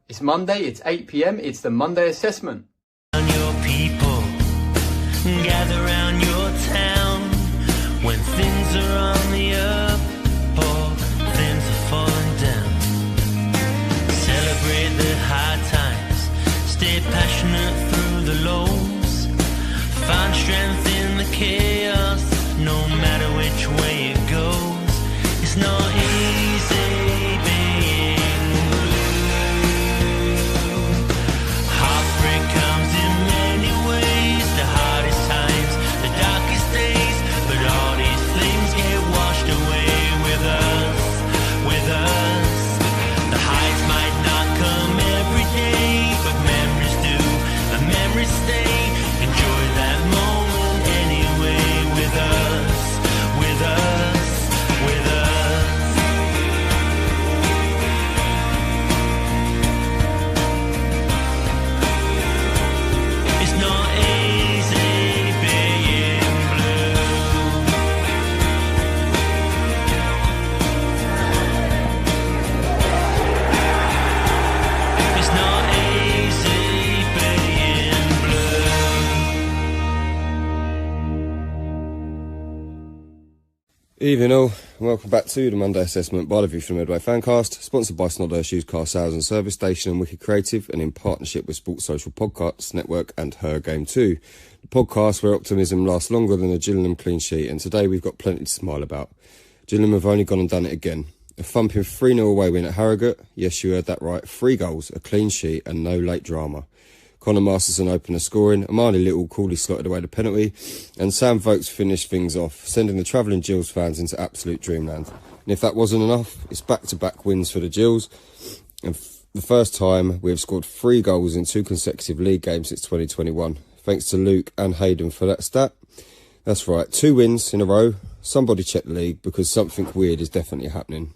It's Monday, it's 8 p.m, it's the Monday assessment. Your people gather round your town when things are on the up or things are falling down. Celebrate the hard times, stay passionate through the lows, find strength in the chaos, no matter which way it goes. It's not easy being blue. Heartbreak comes in many ways, the hardest times, the darkest days, but all these things get washed away with us, with us. The highs might not come every day, but memories do, and memories stay. Enjoy that moment anyway with us, with us, with us. It's not easy being blue. It's not easy being blue. Evening all, and welcome back to the Monday Assessment by the View from Medway Fancast, sponsored by Snodhurst Used Car Sales and Service Station and Wicked Creative, and in partnership with Sports Social Podcasts Network and Her Game 2. The podcast where optimism lasts longer than a Gillingham clean sheet, and today we've got plenty to smile about. Gillingham have only gone and done it again. A thumping 3-0 away win at Harrogate. Yes, you heard that right. 3 goals, a clean sheet and no late drama. Connor Masterson opened the scoring, Amani Little coolly slotted away the penalty, and Sam Vokes finished things off, sending the travelling Gills fans into absolute dreamland. And if that wasn't enough, it's back-to-back wins for the Gills, and the first time we have scored 3 goals in 2 consecutive league games since 2021. Thanks to Luke and Hayden for that stat. That's right, 2 wins in a row. Somebody check the league, because something weird is definitely happening.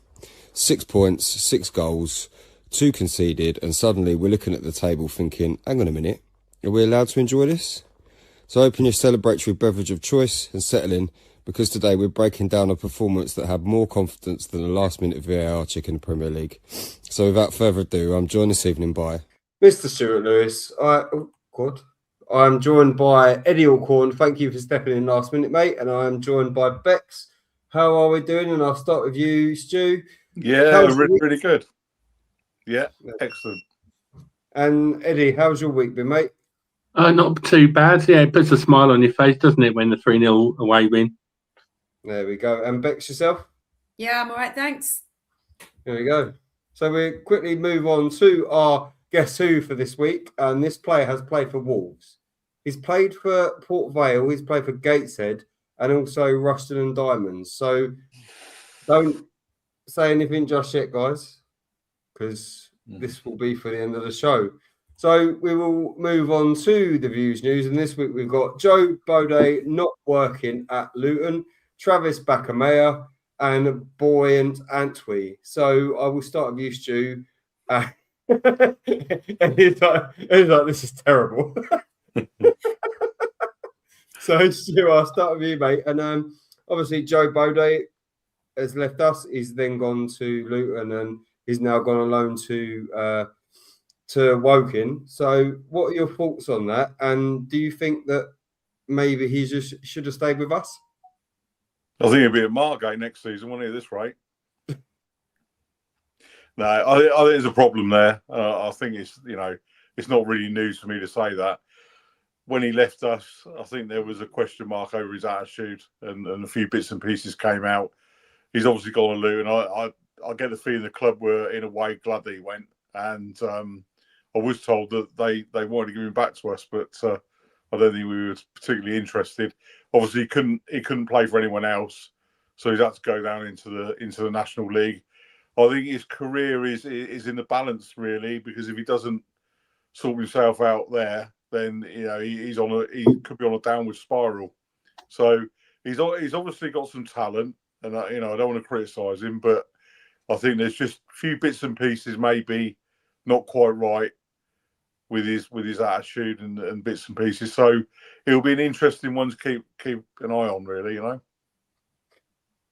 6 points, 6 goals, 2 conceded, and suddenly we're looking at the table thinking, hang on a minute, are we allowed to enjoy this? So open your celebratory beverage of choice and settle in, because today we're breaking down a performance that had more confidence than a last-minute VAR check in the Premier League. So without further ado, I'm joined this evening by Mr. Stuart Lewis. I'm joined by Eddie Alcorn. Thank you for stepping in last minute, mate. And I am joined by Bex. How are we doing? And I'll start with you, Stu. Yeah, really good. Yeah, excellent. And Eddie, how's your week been, mate? Not too bad. Yeah, it puts a smile on your face, doesn't it, when the 3-0 away win? There we go. And Bex, yourself? Yeah, I'm all right, thanks. There we go. So we quickly move on to our Guess Who for this week. And this player has played for Wolves. He's played for Port Vale. He's played for Gateshead and also Rushden and Diamonds. So don't say anything just yet, guys, because this will be for the end of the show. So we will move on to the Views news. And this week we've got Joe Bode not working at Luton, Travis Bakamea, and Buoyant Antwi. So I will start with you, Stu. And he's like, this is terrible. So, Stu, I'll start with you, mate. And obviously, Joe Bode has left us. He's then gone to Luton, and he's now gone on loan to Woking. So, what are your thoughts on that? And do you think that maybe he just should have stayed with us? I think he'll be at Margate next season, won't he, at this rate? No, I think there's a problem there. I think it's not really news for me to say that. When he left us, I think there was a question mark over his attitude, and a few bits and pieces came out. He's obviously gone to Luton. I get the feeling the club were, in a way, glad that he went. And I was told that they wanted to give him back to us, but I don't think we were particularly interested. Obviously, he couldn't play for anyone else, so he's had to go down into the National League. I think his career is in the balance, really, because if he doesn't sort himself out there, then he could be on a downward spiral. So he's obviously got some talent, and I don't want to criticise him, but I think there's just a few bits and pieces maybe not quite right with his attitude and bits and pieces. So it'll be an interesting one to keep an eye on, really.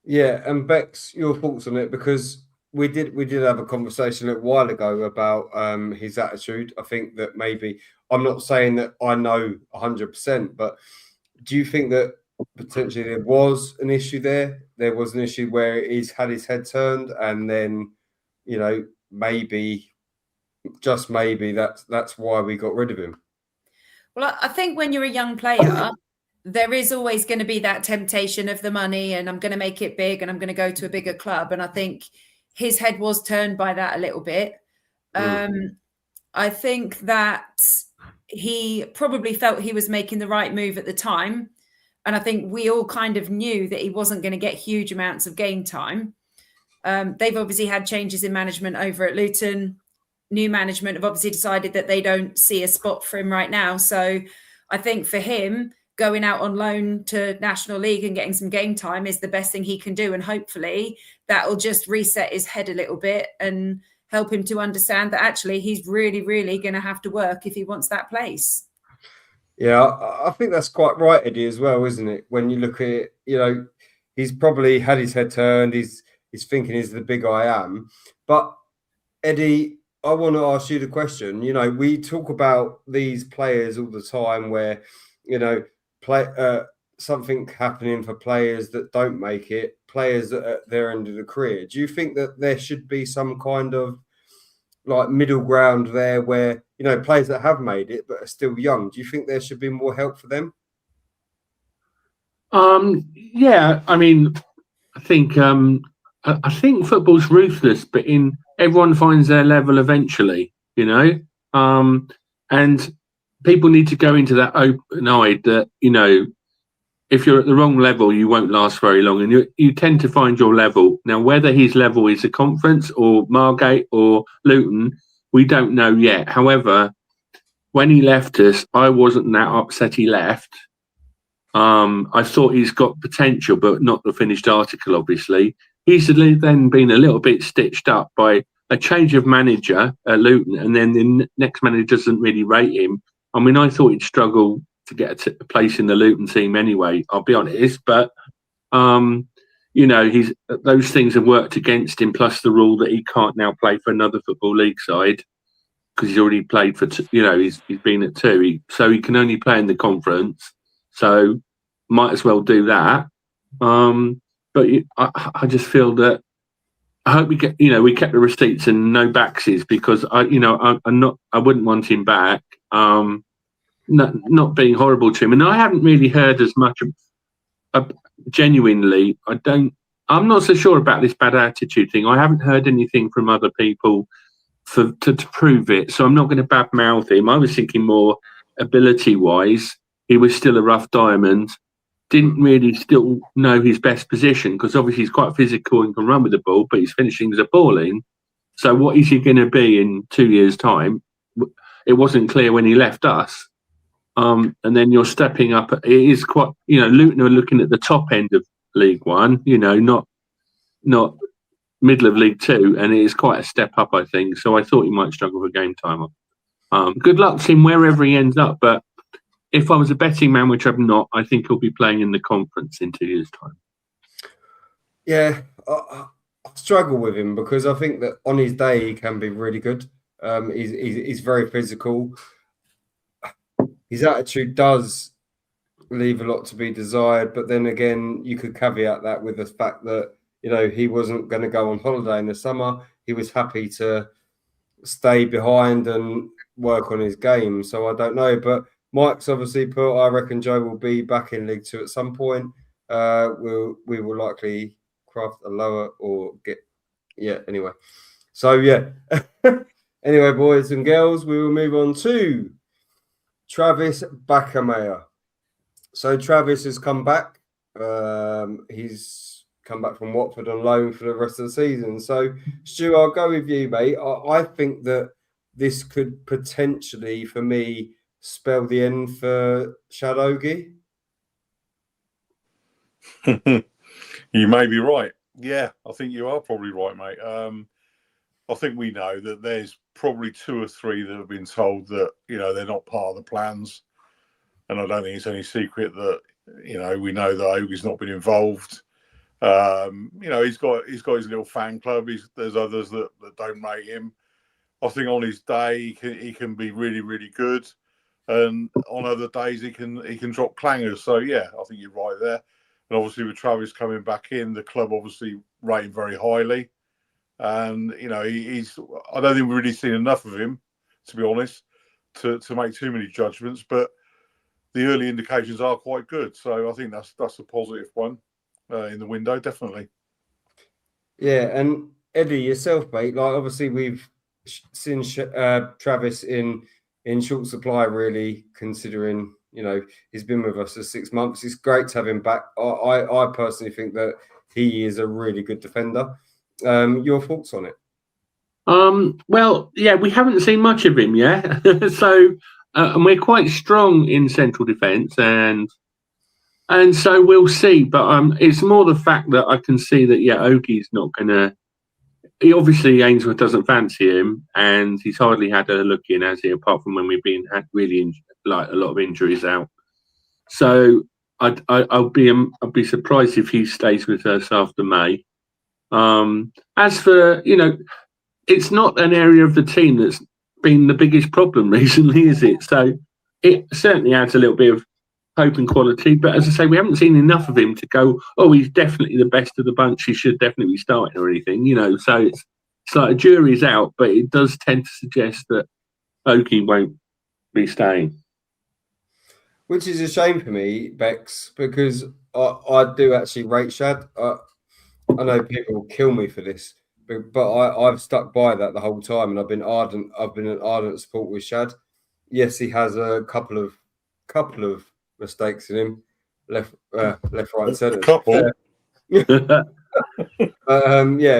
Yeah, and Bex, your thoughts on it, because we did have a conversation a little while ago about his attitude. I think that maybe, I'm not saying that I know 100%, but do you think that potentially there was an issue there? There was an issue where he's had his head turned, and then, you know, maybe, just maybe, that's why we got rid of him. Well, I think when you're a young player, there is always going to be that temptation of the money, and I'm going to make it big, and I'm going to go to a bigger club. And I think his head was turned by that a little bit. I think that he probably felt he was making the right move at the time. And I think we all kind of knew that he wasn't going to get huge amounts of game time. They've obviously had changes in management over at Luton. New management have obviously decided that they don't see a spot for him right now. So I think for him, going out on loan to National League and getting some game time is the best thing he can do. And hopefully that will just reset his head a little bit and help him to understand that actually he's really, really going to have to work if he wants that place. Yeah, I think that's quite right, Eddie, as well, isn't it? When you look at it, you know, he's probably had his head turned. He's thinking he's the big I am. But Eddie, I want to ask you the question. You know, we talk about these players all the time where, you know, something happening for players that don't make it, players at their end of the career. Do you think that there should be some kind of like middle ground there where, you know, players that have made it but are still young, do you think there should be more help for them? Yeah, I mean, I think football's ruthless, but everyone finds their level eventually, you know, and people need to go into that open-eyed that, you know, if you're at the wrong level, you won't last very long, and you tend to find your level. Now, whether his level is the Conference or Margate or Luton, we don't know yet. However, when he left us, I wasn't that upset he left. I thought he's got potential, but not the finished article, obviously. He's then been a little bit stitched up by a change of manager at Luton, and then the next manager doesn't really rate him. I mean, I thought he'd struggle to get a place in the Luton team anyway, I'll be honest. But, you know, those things have worked against him, plus the rule that he can't now play for another Football League side because he's already played for, he's been at two. So he can only play in the Conference. So might as well do that. But I just feel that I hope we kept the receipts and no backsies, because I wouldn't want him back. Not being horrible to him, and I haven't really heard as much. Genuinely, I'm not so sure about this bad attitude thing. I haven't heard anything from other people to prove it, so I'm not going to badmouth him. I was thinking more ability-wise, he was still a rough diamond. Didn't really still know his best position, because obviously he's quite physical and can run with the ball, but his finishing is appalling. So what is he going to be in 2 years' time? It wasn't clear when he left us. And then you're stepping up. It is quite, Luton are looking at the top end of League One, not middle of League Two, and it is quite a step up, I think. So I thought he might struggle for game time. Good luck to him wherever he ends up, but if I was a betting man, which I'm not, I think he'll be playing in the Conference in 2 years' time. Yeah, I struggle with him because I think that on his day he can be really good. He's very physical. His attitude does leave a lot to be desired, but then again, you could caveat that with the fact that, he wasn't going to go on holiday in the summer. He was happy to stay behind and work on his game. So I don't know, but Mike's obviously put, I reckon Joe will be back in League Two at some point. We will likely craft a lower or anyway. So anyway, boys and girls, we will move on to Travis Backermeyer. So Travis has come back. He's come back from Watford on loan for the rest of the season. So Stu, I'll go with you, mate. I think that this could potentially, for me, spell the end for Shadogi. You may be right. Yeah, I think you are probably right, mate. I think we know that there's probably two or three that have been told that, they're not part of the plans. And I don't think it's any secret that, we know that Ogie's not been involved. He's got his little fan club. There's others that don't rate him. I think on his day he can be really, really good, and on other days he can drop clangers. So yeah, I think you're right there. And obviously with Travis coming back in, the club obviously rate him very highly. And he's I don't think we've really seen enough of him, to be honest, to make too many judgments. But the early indications are quite good. So I think that's a positive one in the window, definitely. Yeah, and Eddie, yourself, mate. Like obviously we've seen Travis in short supply, really, considering he's been with us for 6 months. It's great to have him back. I personally think that he is a really good defender. Your thoughts on it? Well, yeah, we haven't seen much of him yet. So, and we're quite strong in central defence, and so we'll see. But it's more the fact that I can see that Oakie's not gonna. Obviously, Ainsworth doesn't fancy him, and he's hardly had a look in, has he? Apart from when we've had really a lot of injuries out. So I'll be surprised if he stays with us after May. As for it's not an area of the team that's been the biggest problem recently, is it? So it certainly adds a little bit of hope and quality. But as I say, we haven't seen enough of him to go, oh, he's definitely the best of the bunch. He should definitely be starting or anything, So it's like a jury's out, but it does tend to suggest that Oakie won't be staying. Which is a shame for me, Bex, because I do actually rate Shad. I know people will kill me for this, but I've stuck by that the whole time, and I've been an ardent support with Shad. Yes, he has a couple of mistakes in him, left, right, centre. A couple.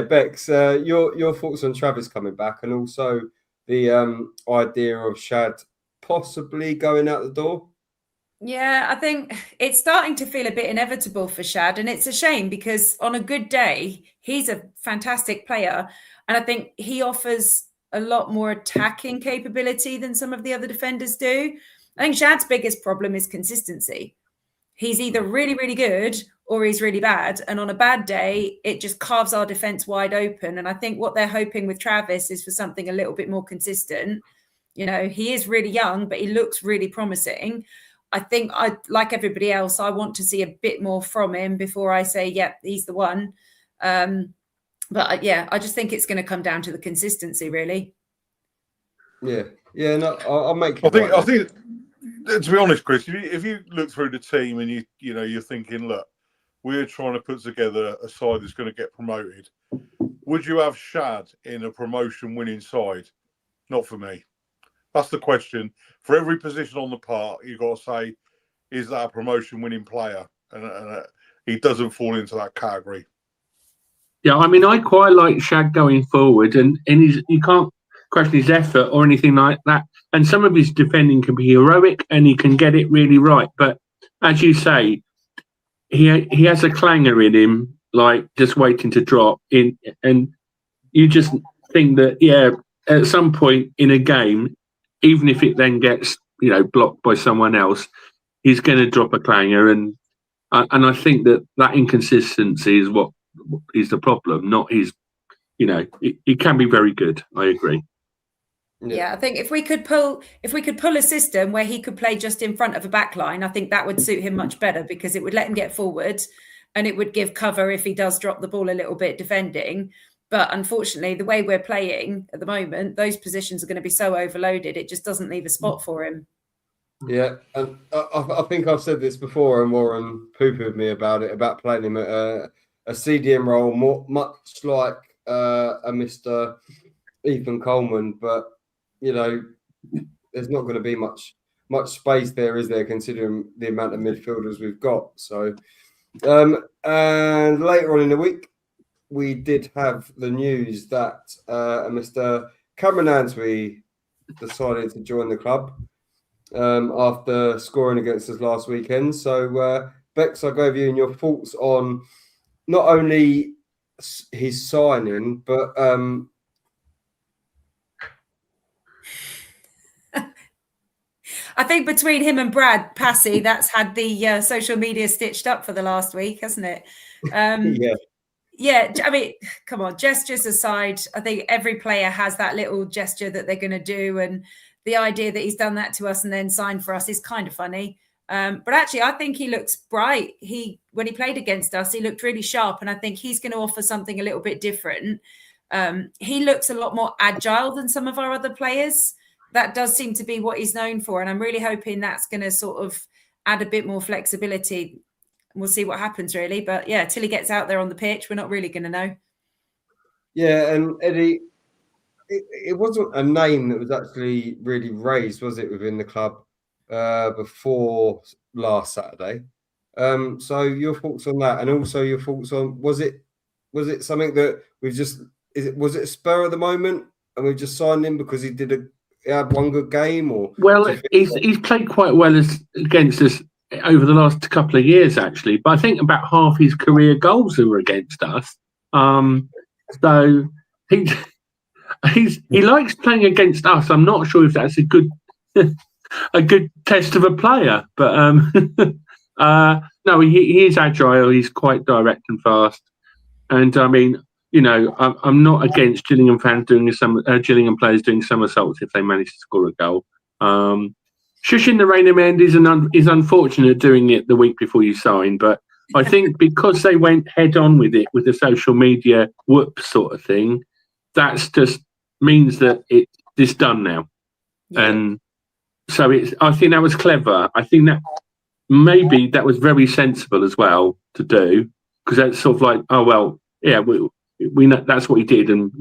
Bex, your thoughts on Travis coming back, and also the idea of Shad possibly going out the door. Yeah, I think it's starting to feel a bit inevitable for Shad, and it's a shame because on a good day, he's a fantastic player, and I think he offers a lot more attacking capability than some of the other defenders do. I think Shad's biggest problem is consistency. He's either really, really good or he's really bad, and on a bad day, it just carves our defence wide open. And I think what they're hoping with Travis is for something a little bit more consistent. He is really young, but he looks really promising. I think like everybody else, I want to see a bit more from him before I say, yep, he's the one. But I just think it's going to come down to the consistency, really. Yeah. No, I'll make. I think, to be honest, Chris, if you look through the team and you're thinking, look, we're trying to put together a side that's going to get promoted. Would you have Shad in a promotion-winning side? Not for me. That's the question. For every position on the park, you've got to say, is that a promotion-winning player? And he doesn't fall into that category. Yeah, I mean, I quite like Shad going forward, and you can't question his effort or anything like that. And some of his defending can be heroic, and he can get it really right. But as you say, he has a clanger in him, like just waiting to drop in, and you just think that at some point in a game, even if it then gets blocked by someone else, he's going to drop a clanger, and I think that inconsistency is what is the problem, not his. He can be very good. I agree. Yeah, I think if we could pull a system where he could play just in front of a back line, I think that would suit him much better because it would let him get forward and it would give cover if he does drop the ball a little bit defending. But unfortunately, the way we're playing at the moment, those positions are going to be so overloaded, it just doesn't leave a spot for him. Yeah, and I think I've said this before, and Warren poo-pooed me about playing him at a CDM role, much like a Mr. Ethan Coleman, but there's not going to be much space there, is there, considering the amount of midfielders we've got? So, and later on in the week, we did have the news that Mr. Cameron Answey decided to join the club after scoring against us last weekend. So, Bex, I'll go over you and your thoughts on not only his signing, but think between him and Brad Passy, that's had the social media stitched up for the last week, hasn't it? Yeah, I mean, come on, gestures aside, I think every player has that little gesture that they're going to do. And the idea that he's done that to us and then signed for us is kind of funny. But actually, I think he looks bright. When he played against us, he looked really sharp. And I think he's going to offer something a little bit different. He looks a lot more agile than some of our other players. That does seem to be what he's known for. And I'm really hoping that's going to sort of add a bit more flexibility. We'll see what happens, really. But yeah, till he gets out there on the pitch, we're not really going to know. Yeah, and Eddie, it wasn't a name that was actually really raised, was it, within the club before last Saturday? So your thoughts on that, and also your thoughts on was it something that was it a spur of the moment, and we just signed him because he had one good game, or he's played quite well against us over the last couple of years, actually. But I think about half his career goals were against us. So he likes playing against us. I'm not sure if that's a good test of a player, but no, he is agile. He's quite direct and fast. And I mean, I'm not against Gillingham players doing somersaults if they manage to score a goal. Shushing the Rainham end is unfortunate, doing it the week before you sign, but I think because they went head on with it, with the social media whoop sort of thing, that's just means that it's done now. Yeah. And so I think that was clever. I think that maybe that was very sensible as well to do, because that's sort of like, oh, well, yeah, we know that's what he did, and,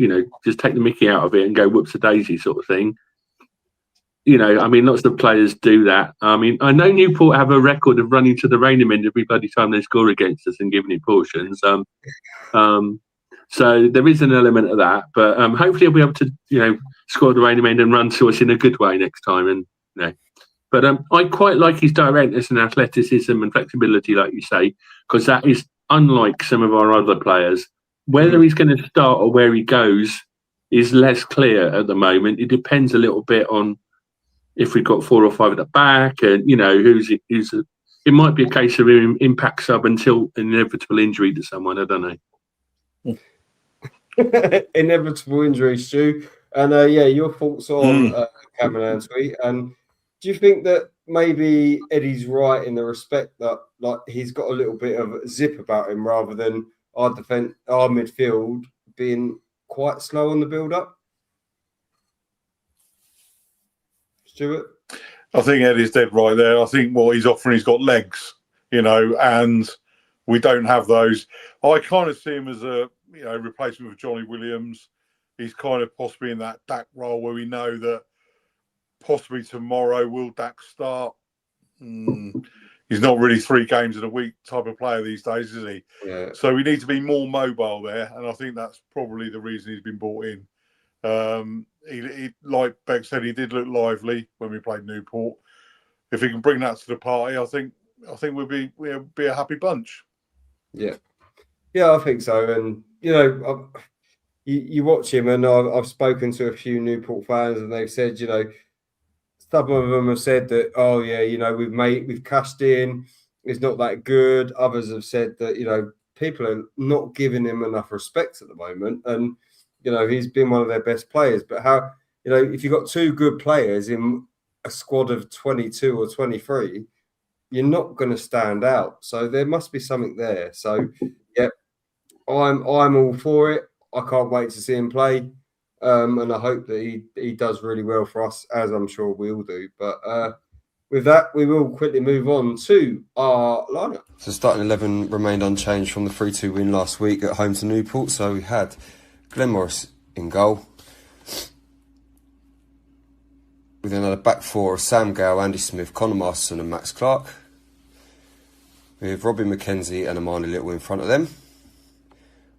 just take the mickey out of it and go whoops a daisy sort of thing. I mean, lots of players do that. I mean, I know Newport have a record of running to the Rainham end every bloody time they score against us and giving it portions. So there is an element of that, but hopefully he'll be able to, score the Rainham end and run to us in a good way next time. And but I quite like his directness and athleticism and flexibility, like you say, because that is unlike some of our other players. Whether he's going to start or where he goes is less clear at the moment. It depends a little bit on if we've got 4 or 5 at the back, and it might be a case of him impact sub until inevitable injury to someone. I don't know. Inevitable injury, Stu. And your thoughts on Cameron Answeet. And do you think that maybe Eddie's right in the respect that he's got a little bit of zip about him, rather than our midfield being quite slow on the build-up? Stuart? I think Eddie's dead right there. I think what he's offering, he's got legs, and we don't have those. I kind of see him as a replacement for Johnny Williams. He's kind of possibly in that Dak role where we know that possibly tomorrow will Dak start. He's not really 3 games in a week type of player these days, is he? Yeah. So we need to be more mobile there, and I think that's probably the reason he's been brought in. He like Beck said, he did look lively when we played Newport. If he can bring that to the party, I think we'll be a happy bunch. Yeah, I think so. And you watch him, and I've spoken to a few Newport fans, and they've said, some of them have said that, oh yeah, we've cashed in, it's not that good. Others have said that people are not giving him enough respect at the moment, and he's been one of their best players. But how, if you've got 2 good players in a squad of 22 or 23, you're not going to stand out. So there must be something there. So, yeah, I'm all for it. I can't wait to see him play. And I hope that he does really well for us, as I'm sure we all do. But with that, we will quickly move on to our lineup. So starting 11 remained unchanged from the 3-2 win last week at home to Newport. So we had Glenn Morris in goal. We then had a back 4 of Sam Gale, Andy Smith, Connor Masterson and Max Clark. We have Robbie McKenzie and Amani Little in front of them.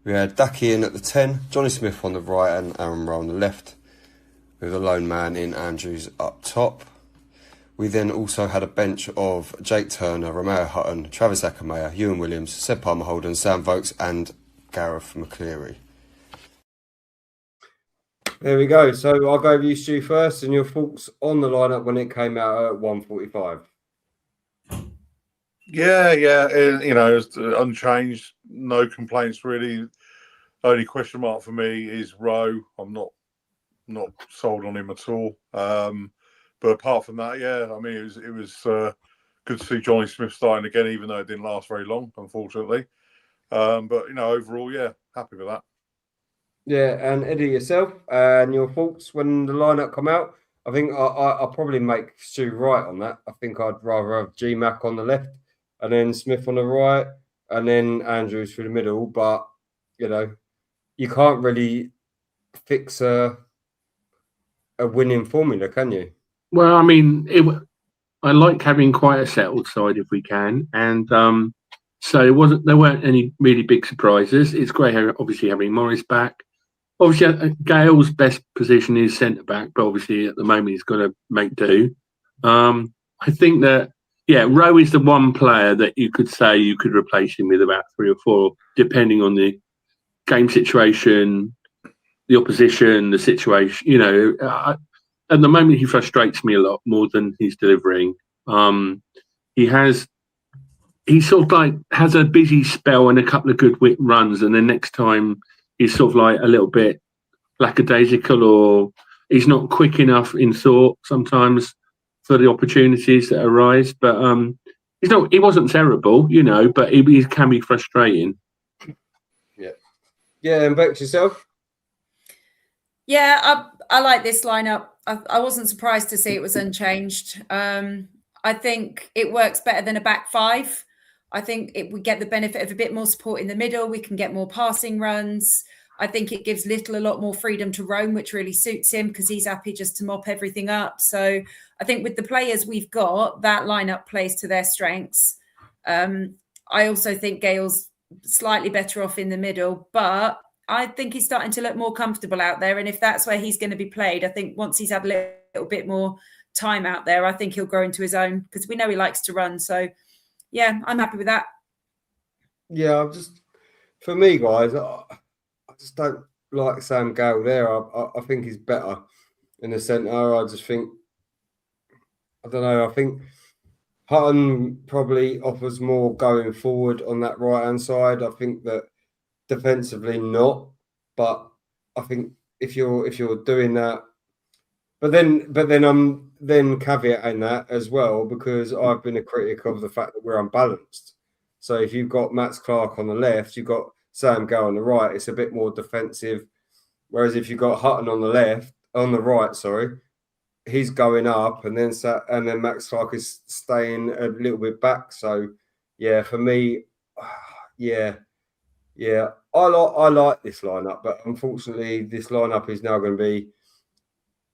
We had Ducky in at the 10, Johnny Smith on the right and Aaron Rowe on the left, with a lone man in Andrews up top. We then also had a bench of Jake Turner, Romeo Hutton, Travis Akamaya, Ewan Williams, Seb Palmer Holden, Sam Vokes and Gareth McCleary. There we go. So I'll go with you, Stu, first, and your thoughts on the lineup when it came out at 1:45. Yeah, it's unchanged. No complaints really. Only question mark for me is Rowe. I'm not sold on him at all. But apart from that, yeah, I mean, it was good to see Johnny Smith starting again, even though it didn't last very long, unfortunately. But overall, yeah, happy with that. Yeah, and Eddie, yourself and your thoughts when the lineup come out. I think I'll probably make Stu right on that. I think I'd rather have G-Mac on the left and then Smith on the right and then Andrews through the middle. But, you can't really fix a winning formula, can you? Well, I mean, I like having quite a settled side if we can, and so there weren't any really big surprises. It's great, obviously, having Morris back. Obviously, Gale's best position is centre back, but obviously at the moment he's got to make do. I think that Rowe is the one player that you could say you could replace him with about 3 or 4, depending on the game situation, the opposition, the situation. At the moment he frustrates me a lot more than he's delivering. He sort of like has a busy spell and a couple of good runs, and then next time he's sort of like a little bit lackadaisical, or he's not quick enough in thought sometimes for the opportunities that arise. But he wasn't terrible, but he can be frustrating. Yeah, and Bex, yourself? Yeah, I like this lineup. I wasn't surprised to see it was unchanged. I think it works better than a back five. I think we get the benefit of a bit more support in the middle. We can get more passing runs. I think it gives Little a lot more freedom to roam, which really suits him because he's happy just to mop everything up. So I think with the players we've got, that lineup plays to their strengths. I also think Gale's slightly better off in the middle, but I think he's starting to look more comfortable out there. And if that's where he's going to be played, I think once he's had a little bit more time out there, I think he'll grow into his own because we know he likes to run. So, yeah, I'm happy with that. Yeah, for me, guys, I just don't like Sam Gale there. I think he's better in the centre. I just think, I don't know, I think Hutton probably offers more going forward on that right-hand side. I think that defensively not, but I think if you're doing that, but then I'm caveating that as well because I've been a critic of the fact that we're unbalanced. So if you've got Max Clark on the left, you've got Sam Gale on the right, it's a bit more defensive. Whereas if you've got Hutton on the right, he's going up, and then Max Clark is staying a little bit back. So yeah, for me, yeah. I like this lineup, but unfortunately, this lineup is now going to be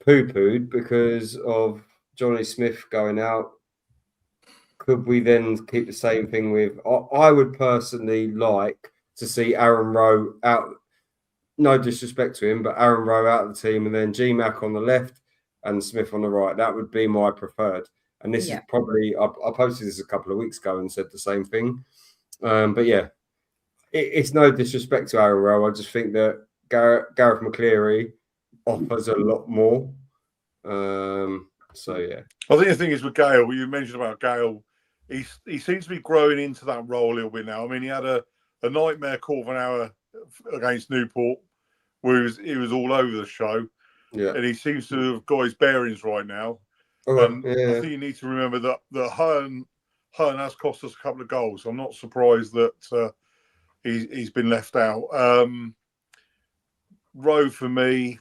poo-pooed because of Johnny Smith going out. Could we then keep the same thing with? I would personally like to see Aaron Rowe out. No disrespect to him, but Aaron Rowe out of the team, and then G-Mac on the left and Smith on the right. That would be my preferred. And this is probably I posted this a couple of weeks ago and said the same thing. But yeah. It's no disrespect to Aaron Rowe. I just think that Gareth McCleary offers a lot more. So yeah. I think the thing is with Gale, what you mentioned about Gale, he seems to be growing into that role a little bit now. I mean, he had a nightmare quarter of an hour against Newport where he was all over the show. Yeah. And he seems to have got his bearings right now. Okay. I think you need to remember that Hearn has cost us a couple of goals. I'm not surprised that he's been left out. Rowe for me,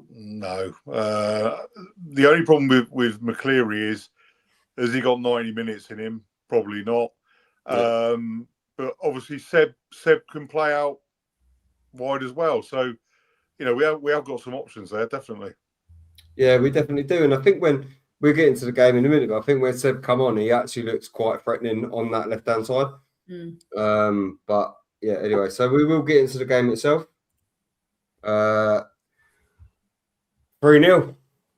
no. The only problem with McCleary is, has he got 90 minutes in him? Probably not. Yeah. But obviously Seb can play out wide as well. So, we have got some options there, definitely. Yeah, we definitely do. And I think when we'll get into the game in a minute, but I think when Seb come on, he actually looks quite threatening on that left-hand side. But yeah, anyway, so we will get into the game itself. 3-0.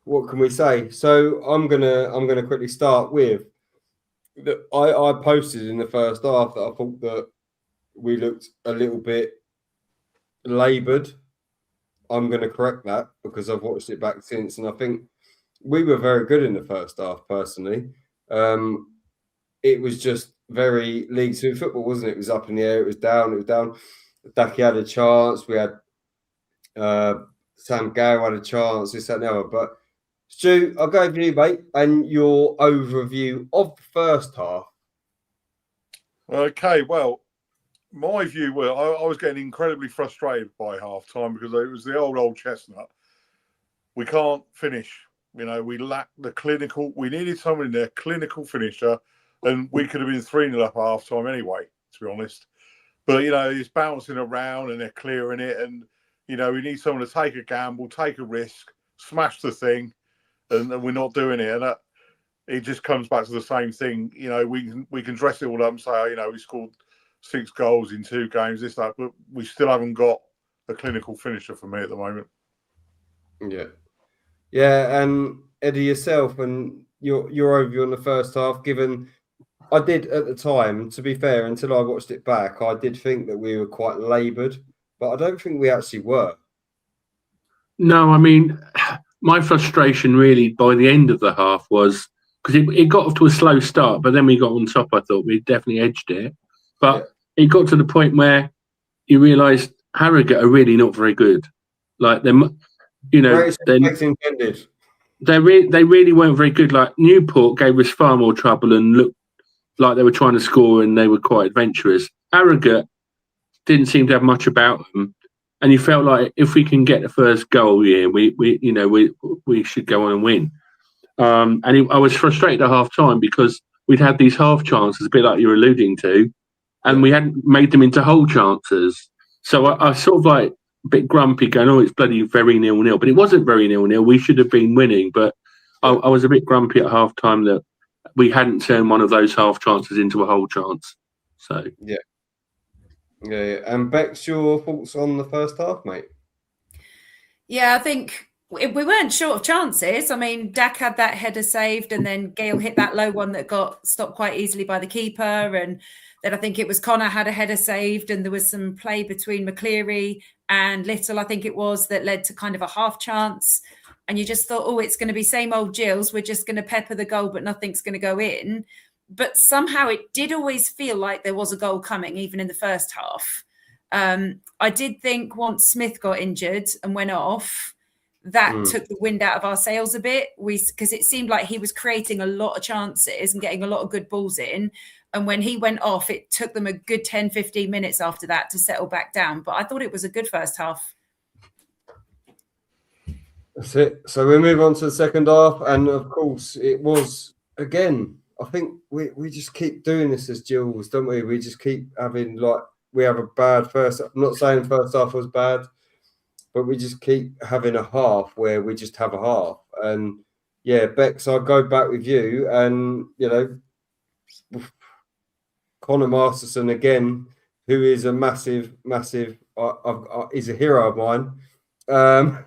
What can we say? So I'm gonna quickly start with that. I posted in the first half that I thought that we looked a little bit laboured I'm going to correct that because I've watched it back since, and I think we were very good in the first half. Personally, it was just very League Two football, wasn't it? It was up in the air, it was down, Daki had a chance. We had Sam Gale had a chance. This, that, and the other. But Stu, I'll go with you, mate, and your overview of the first half. Okay, well, my view was I was getting incredibly frustrated by half time because it was the old chestnut. We can't finish. You know, we lack the clinical. We needed someone in there, clinical finisher, and we could have been 3-0 up at half time anyway, to be honest. But, you know, it's bouncing around and they're clearing it. And, you know, we need someone to take a gamble, take a risk, smash the thing, and we're not doing it. And it just comes back to the same thing. You know, we can dress it all up and say, oh, you know, we scored 6 goals in 2 games, this, that, but we still haven't got a clinical finisher for me at the moment. Yeah. Yeah, and Eddie, yourself and your overview on the first half, given I did at the time, to be fair, until I watched it back, I did think that we were quite laboured, but I don't think we actually were. No, I mean, my frustration really by the end of the half was because it got off to a slow start, but then we got on top. I thought we definitely edged it, but it got to the point where you realised Harrogate are really not very good. Like them, you know, intended. They really weren't very good. Like Newport gave us far more trouble and looked like they were trying to score and they were quite adventurous. Harrogate didn't seem to have much about them, and you felt like if we can get the first goal, we should go on and win. I was frustrated at half time because we'd had these half chances, a bit like you're alluding to, and we hadn't made them into whole chances. So I sort of like a bit grumpy going, oh, it's bloody very 0-0. But it wasn't very 0-0. We should have been winning. But I was a bit grumpy at half time that we hadn't turned one of those half chances into a whole chance. So yeah. And Bex, your thoughts on the first half, mate? Yeah, I think we weren't short of chances. I mean, Dak had that header saved, and then Gale hit that low one that got stopped quite easily by the keeper. And then I think it was Connor had a header saved, and there was some play between McCleary and Little, I think it was, that led to kind of a half chance. And you just thought, oh, it's going to be same old Gills. We're just going to pepper the goal, but nothing's going to go in. But somehow it did always feel like there was a goal coming, even in the first half. I did think once Smith got injured and went off, that took the wind out of our sails a bit. Because it seemed like he was creating a lot of chances and getting a lot of good balls in. And when he went off, it took them a good 10, 15 minutes after that to settle back down. But I thought it was a good first half. That's it. So we move on to the second half. And of course, it was, again, I think we just keep doing this as Gills, don't we? We just keep having, like, we have a bad first. I'm not saying first half was bad, but we just keep having a half where we just have a half. And yeah, Bex, I'll go back with you. And, you know, Connor Masterson again, who is a massive, is a hero of mine.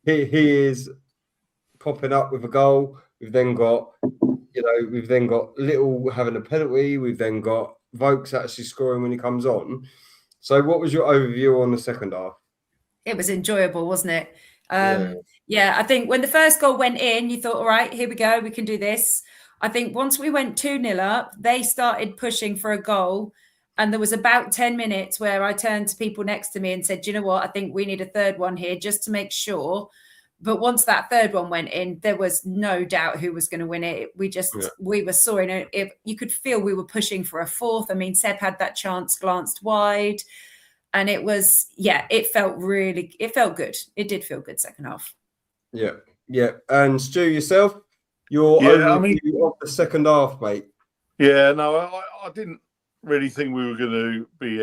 He is popping up with a goal. We've then got Little having a penalty. We've then got Vokes actually scoring when he comes on. So what was your overview on the second half? It was enjoyable, wasn't it? Yeah, I think when the first goal went in, you thought, all right, here we go, we can do this. I think once we went 2-0 up, they started pushing for a goal. And there was about 10 minutes where I turned to people next to me and said, you know what, I think we need a third one here just to make sure. But once that third one went in, there was no doubt who was going to win it. We were soaring. If you could feel we were pushing for a fourth. I mean, Seb had that chance, glanced wide. And it was, it felt good. It did feel good second half. Yeah. And Stu, yourself, your overview of the second half, mate. Yeah, no, I didn't really think we were going to be,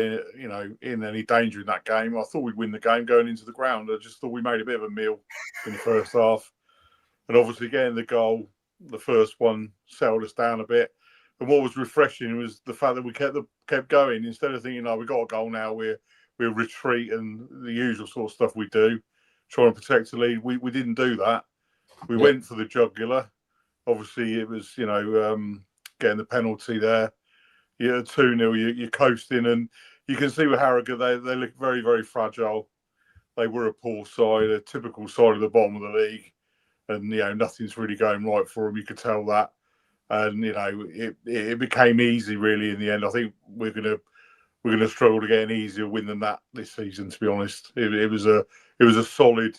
in any danger in that game. I thought we'd win the game going into the ground. I just thought we made a bit of a meal in the first half. And obviously getting the goal, the first one, settled us down a bit. And what was refreshing was the fact that we kept going instead of thinking, we got a goal now, we'll retreat and the usual sort of stuff we do, trying to protect the lead. We didn't do that. We went for the jugular. Obviously, it was, getting the penalty there. 2-0, you're coasting, and you can see with Harrogate, they look very, very fragile. they were a poor side, a typical side of the bottom of the league, and nothing's really going right for them. You could tell that, and it became easy really in the end. I think we're gonna struggle to get an easier win than that this season. To be honest, it was a solid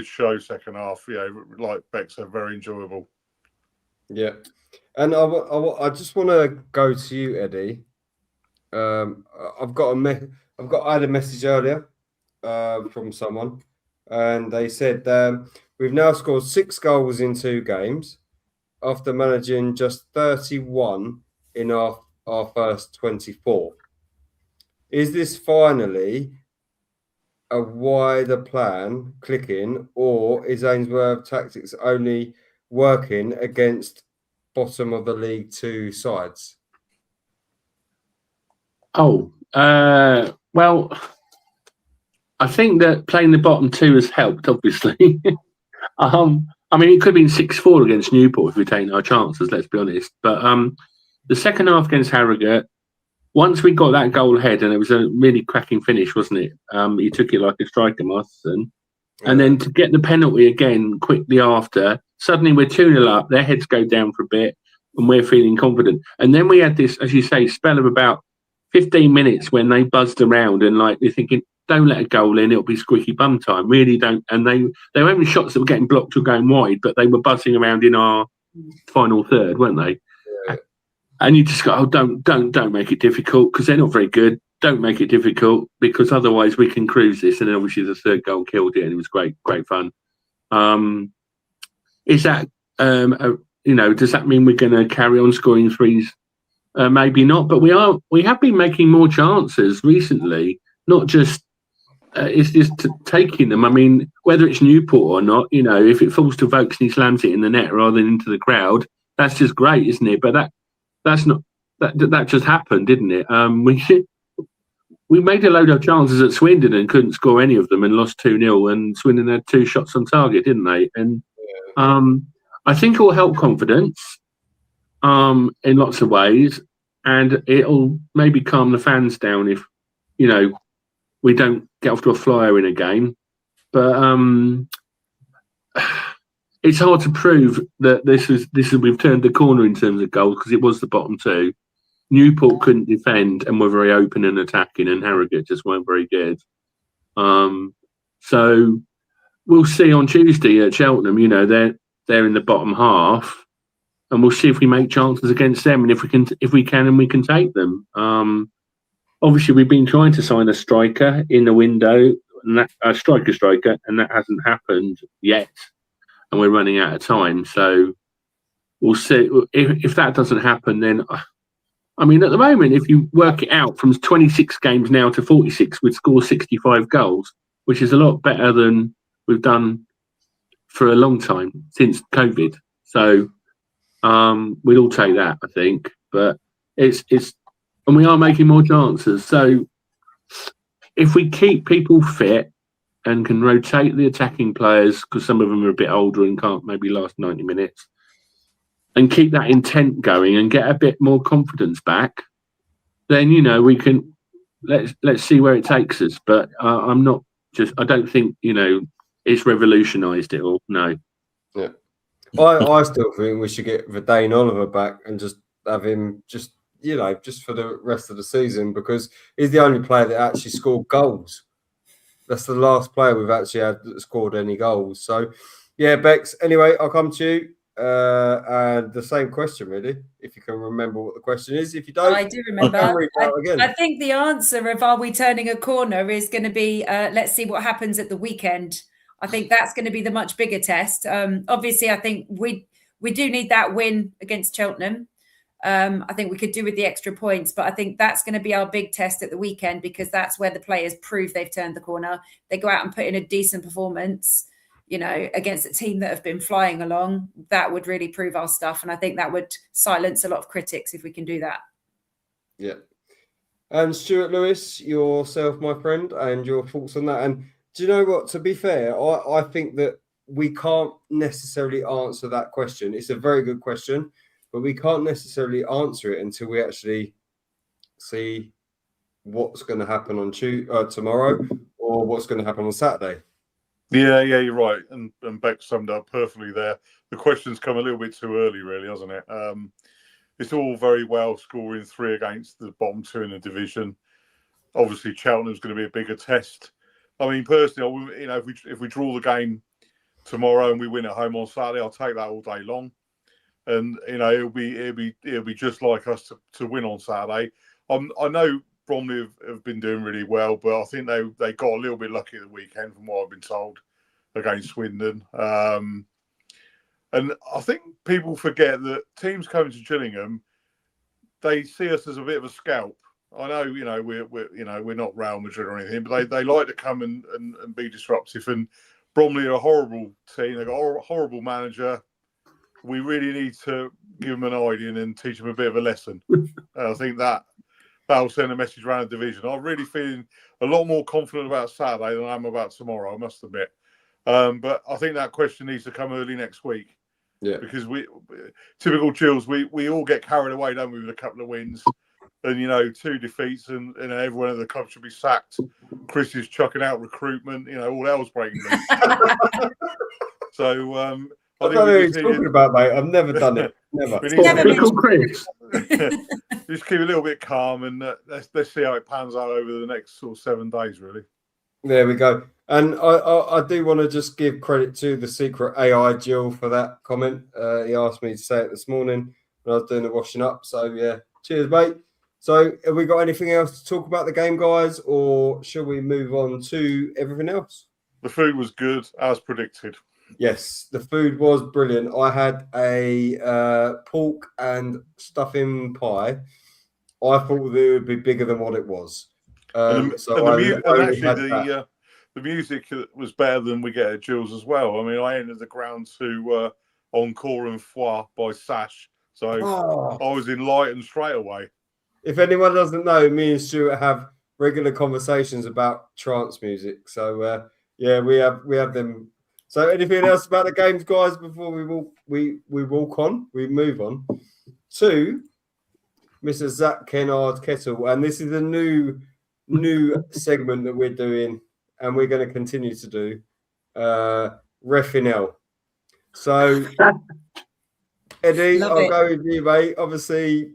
show second half. Like Beck said, very enjoyable. Yeah, and I just want to go to you, Eddie. I had a message earlier from someone, and they said we've now scored 6 goals in 2 games after managing just 31 in our first 24. Is this finally a wider plan clicking, or is Ainsworth tactics only working against bottom of the League 2 sides? Well, I think that playing the bottom 2 has helped, obviously. I mean, it could have been 6-4 against Newport if we'd taken our chances, let's be honest. But the second half against Harrogate, once we got that goal ahead, and it was a really cracking finish, wasn't it? He took it like a striker, Masterson. And then to get the penalty again quickly after, suddenly we're 2-0 up, their heads go down for a bit, and we're feeling confident. And then we had this, as you say, spell of about 15 minutes when they buzzed around and they're thinking, don't let a goal in, it'll be squeaky bum time. Really don't. And they were having shots that were getting blocked or going wide, but they were buzzing around in our final third, weren't they? Yeah. And you just go, don't make it difficult, because they're not very good. Don't make it difficult, because otherwise we can cruise this. And then obviously the third goal killed it, and it was great fun. Is that does that mean we're going to carry on scoring threes? Maybe not, but we have been making more chances recently. Not just it's just taking them. I mean, whether it's Newport or not, if it falls to Vokes and he slams it in the net rather than into the crowd, that's just great, isn't it? But that's not that just happened, didn't it? We made a load of chances at Swindon and couldn't score any of them and lost 2-0. And Swindon had 2 shots on target, didn't they? And I think it will help confidence in lots of ways, and it'll maybe calm the fans down if we don't get off to a flyer in a game. But it's hard to prove that this is we've turned the corner in terms of goals, because it was the bottom 2. Newport couldn't defend and were very open and attacking, and Harrogate just weren't very good. So we'll see on Tuesday at Cheltenham. They're in the bottom half, and we'll see if we make chances against them, and if we can, we can take them. Obviously, we've been trying to sign a striker in the window, and a striker, and that hasn't happened yet, and we're running out of time. So we'll see if that doesn't happen. Then, I mean, at the moment, if you work it out from 26 games now to 46, we'd score 65 goals, which is a lot better than we've done for a long time since COVID. So we'd all take that, I think. But it's and we are making more chances. So if we keep people fit and can rotate the attacking players, because some of them are a bit older and can't maybe last 90 minutes, and keep that intent going and get a bit more confidence back, then we can let's see where it takes us. But I don't think it's revolutionised it all. No. Yeah, I still think we should get Verdane Oliver back and just have him just for the rest of the season, because he's the only player that actually scored goals. That's the last player we've actually had that scored any goals. So, yeah, Bex. Anyway, I'll come to you. And the same question, really, if you can remember what the question is. If you don't, I do remember. I think the answer of "Are we turning a corner?" is going to be let's see what happens at the weekend. I think that's going to be the much bigger test. Obviously, I think we do need that win against Cheltenham. I think we could do with the extra points, but I think that's going to be our big test at the weekend, because that's where the players prove they've turned the corner. They go out and put in a decent performance, against a team that have been flying along. That would really prove our stuff. And I think that would silence a lot of critics if we can do that. Yeah. And Stuart Lewis, yourself, my friend, and your thoughts on that. And do you know what? To be fair, I think that we can't necessarily answer that question. It's a very good question, but we can't necessarily answer it until we actually see what's going to happen on tomorrow, or what's going to happen on Saturday. Yeah, you're right. And Beck summed up perfectly there. The question's come a little bit too early, really, hasn't it? It's all very well scoring 3 against the bottom 2 in the division. Obviously, Cheltenham's going to be a bigger test. I mean, personally, if we draw the game tomorrow and we win at home on Saturday, I'll take that all day long. And it'll be just like us to win on Saturday. I know Bromley have been doing really well, but I think they got a little bit lucky at the weekend, from what I've been told, against Swindon. And I think people forget that teams coming to Gillingham, they see us as a bit of a scalp. I know, we're not Real Madrid or anything, but they like to come and be disruptive. And Bromley are a horrible team. They've got a horrible manager. We really need to give them an idea and teach them a bit of a lesson. I think that'll send a message around the division. I'm really feeling a lot more confident about Saturday than I am about tomorrow, I must admit. But I think that question needs to come early next week. Yeah. Because typical Gills, we all get carried away, don't we, with a couple of wins. And, 2 defeats and everyone at the club should be sacked. Chris is chucking out recruitment, all hell's breaking loose. So, I don't know what you're talking about, mate. I've never done it. Never. Chris. Just keep a little bit calm and let's see how it pans out over the next sort of 7 days, really. There we go. And I do want to just give credit to the secret AI Jill for that comment. He asked me to say it this morning when I was doing the washing up. So, yeah, cheers, mate. So, have we got anything else to talk about the game, guys, or shall we move on to everything else? The food was good, as predicted. Yes, the food was brilliant. I had a pork and stuffing pie. I thought that it would be bigger than what it was. The music was better than we get at Gills as well. I mean, I entered the ground to Encore and Foix by Sash. So I was enlightened straight away. If anyone doesn't know, me and Stuart have regular conversations about trance music. So we have them. So anything else about the games, guys, before we move on to Mr. Zach Kennard Kettle, and this is a new segment that we're doing, and we're going to continue to do Refinel. So Eddie, I'll go with you, mate. Obviously,